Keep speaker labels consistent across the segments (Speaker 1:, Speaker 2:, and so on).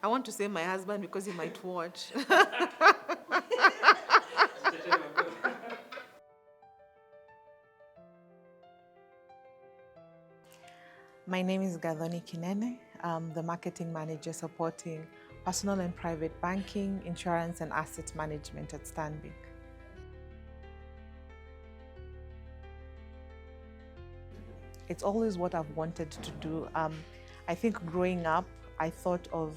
Speaker 1: I want to say my husband because he might watch. My name is Gathoni Kinene. I'm the marketing manager supporting personal and private banking, insurance, and asset management at Stanbic. It's always what I've wanted to do. I think growing up, I thought of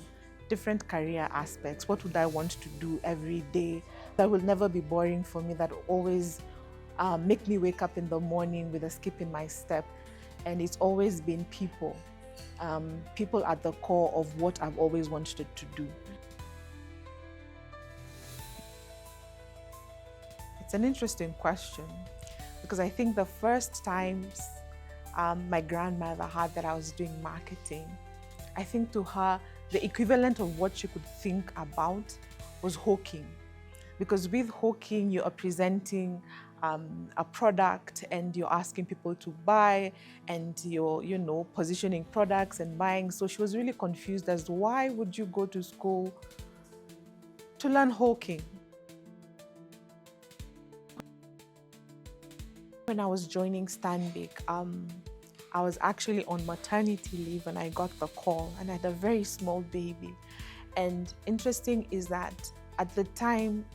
Speaker 1: different career aspects. What would I want to do every day that will never be boring for me, that will always make me wake up in the morning with a skip in my step. And it's always been people. People at the core of what I've always wanted to do. It's an interesting question because I think the first times my grandmother heard that I was doing marketing, I think to her, the equivalent of what she could think about was hawking. Because with hawking, you are presenting a product and you're asking people to buy and you're, positioning products and buying. So she was really confused as to why would you go to school to learn hawking? When I was joining Stanbic, I was actually on maternity leave when I got the call, and I had a very small baby. And interesting is that at the time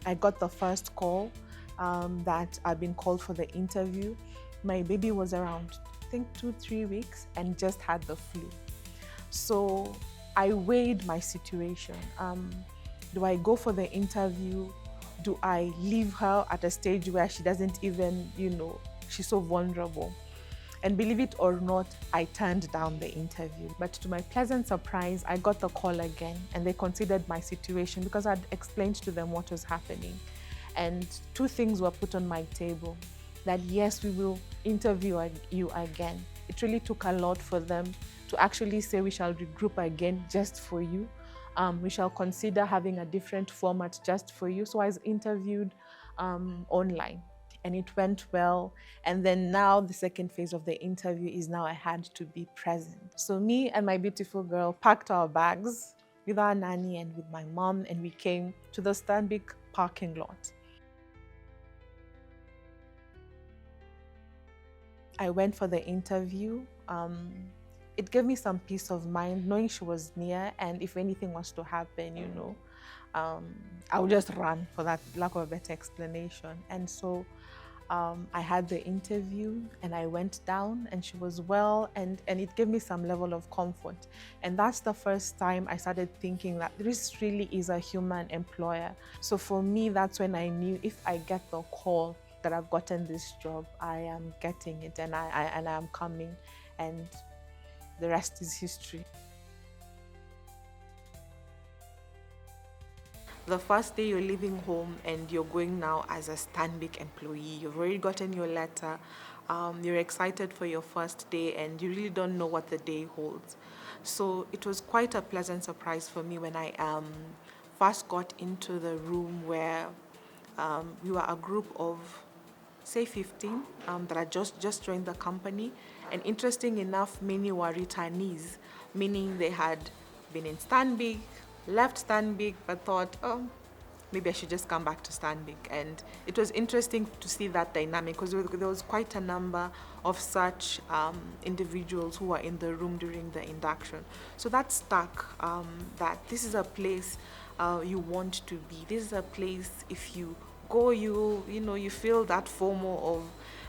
Speaker 1: I got the first call that I've been called for the interview, my baby was around, I think, 2-3 weeks and just had the flu. So I weighed my situation. Do I go for the interview? Do I leave her at a stage where she doesn't even, she's so vulnerable? And believe it or not, I turned down the interview. But to my pleasant surprise, I got the call again and they considered my situation because I'd explained to them what was happening. And 2 things were put on my table, that yes, we will interview you again. It really took a lot for them to actually say we shall regroup again just for you. We shall consider having a different format just for you. So I was interviewed online and it went well. And then now the second phase of the interview is now I had to be present. So me and my beautiful girl packed our bags with our nanny and with my mom, and we came to the Stanbic parking lot. I went for the interview. It gave me some peace of mind knowing she was near, and if anything was to happen, I would just run, for that lack of a better explanation. And so I had the interview and I went down and she was well, and it gave me some level of comfort. And that's the first time I started thinking that this really is a human employer. So for me, that's when I knew if I get the call that I've gotten this job, I am getting it and I am coming, and the rest is history. The first day you're leaving home and you're going now as a Stanbic employee, you've already gotten your letter, you're excited for your first day and you really don't know what the day holds. So it was quite a pleasant surprise for me when I first got into the room where we were a group of, say, 15 that had just joined the company. And interesting enough, many were returnees, meaning they had been in Stanbic, left Stanbic, but thought, oh, maybe I should just come back to Stanbic. And it was interesting to see that dynamic because there was quite a number of such individuals who were in the room during the induction. So that stuck, that this is a place you want to be. This is a place, if you go, you feel that FOMO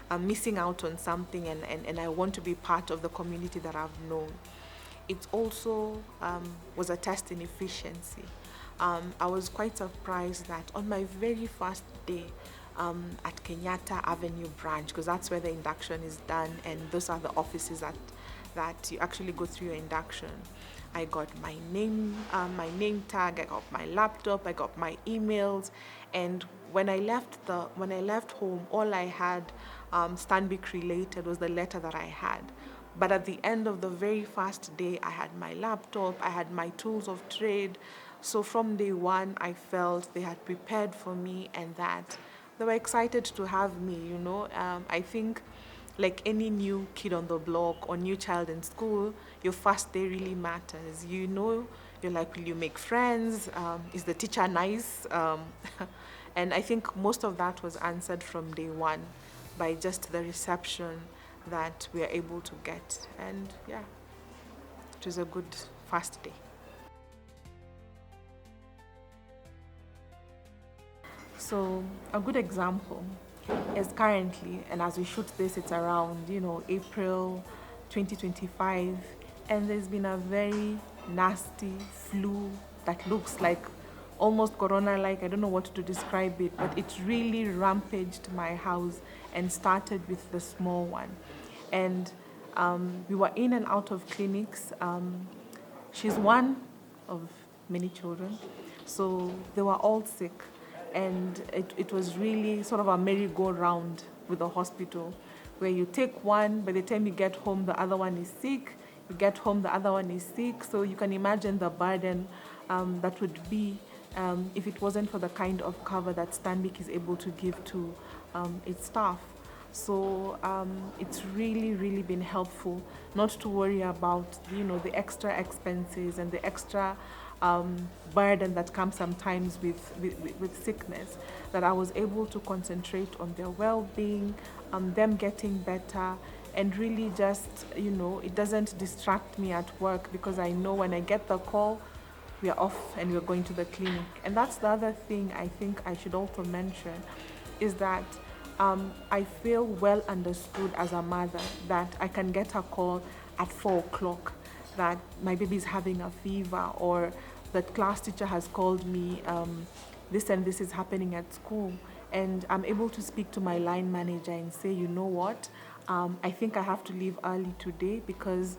Speaker 1: of missing out on something, and I want to be part of the community that I've known. It also was a test in efficiency. I was quite surprised that on my very first day at Kenyatta Avenue branch, because that's where the induction is done, and those are the offices that you actually go through your induction, I got my name tag, I got my laptop, I got my emails, and when I left home, all I had Stanbic related was the letter that I had. But at the end of the very first day, I had my laptop, I had my tools of trade. So from day one, I felt they had prepared for me and that they were excited to have me, I think like any new kid on the block or new child in school, your first day really matters. You're like, will you make friends? Is the teacher nice? And I think most of that was answered from day one by just the reception that we are able to get. And yeah, it was a good first day. So a good example is currently, and as we shoot this, it's around, April 2025, and there's been a very nasty flu that looks like almost corona-like. I don't know what to describe it, but it really rampaged my house and started with the small one. And we were in and out of clinics. She's one of many children, so they were all sick, and it was really sort of a merry-go-round with the hospital, where you take one, by the time you get home the other one is sick, you get home the other one is sick. So you can imagine the burden that would be if it wasn't for the kind of cover that Stanbic is able to give to its staff. So it's really, really been helpful not to worry about, the extra expenses and the extra burden that comes sometimes with sickness, that I was able to concentrate on their well-being, them getting better, and really just, it doesn't distract me at work, because I know when I get the call, we are off and we're going to the clinic. And that's the other thing I think I should also mention, is that I feel well understood as a mother, that I can get a call at 4 o'clock that my baby is having a fever, or that class teacher has called me, this and this is happening at school. And I'm able to speak to my line manager and say, you know what, I think I have to leave early today because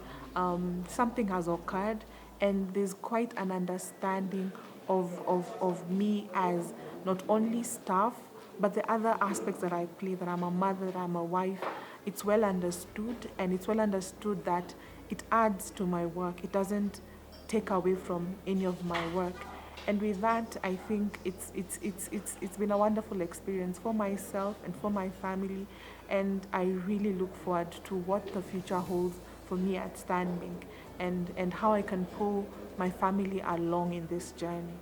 Speaker 1: something has occurred. And there's quite an understanding of me as not only staff, but the other aspects that I play, that I'm a mother, that I'm a wife. It's well understood, and it's well understood that it adds to my work. It doesn't take away from any of my work. And with that, I think it's been a wonderful experience for myself and for my family. And I really look forward to what the future holds for me at Stanbic, and how I can pull my family along in this journey.